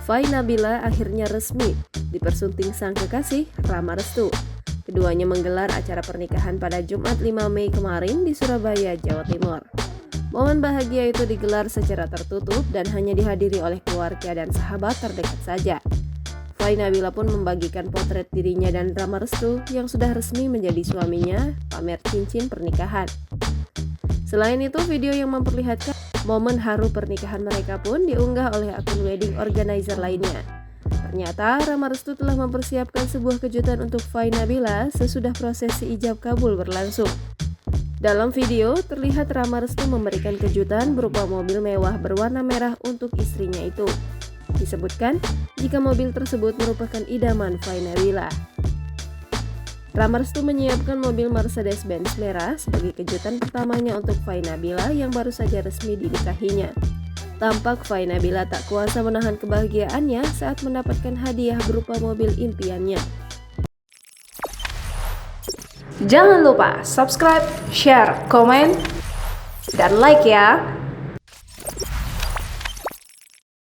Fai Nabila akhirnya resmi dipersunting sang kekasih Rama Restu. Keduanya menggelar acara pernikahan pada Jumat 5 Mei kemarin di Surabaya, Jawa Timur. Momen bahagia itu digelar secara tertutup dan hanya dihadiri oleh keluarga dan sahabat terdekat saja. Fai Nabila pun membagikan potret dirinya dan Rama Restu yang sudah resmi menjadi suaminya pamer cincin pernikahan. Selain itu, video yang memperlihatkan momen haru pernikahan mereka pun diunggah oleh akun wedding organizer lainnya. Ternyata Rama Restu telah mempersiapkan sebuah kejutan untuk Fai Nabila sesudah prosesi ijab kabul berlangsung. Dalam video, terlihat Rama Restu memberikan kejutan berupa mobil mewah berwarna merah untuk istrinya itu. Disebutkan jika mobil tersebut merupakan idaman Fai Nabila. Rama Restu menyiapkan mobil Mercedes-Benz merah sebagai kejutan pertamanya untuk Fai Nabila yang baru saja resmi dinikahinya. Tampak Fai Nabila tak kuasa menahan kebahagiaannya saat mendapatkan hadiah berupa mobil impiannya. Jangan lupa subscribe, share, komen, dan like ya!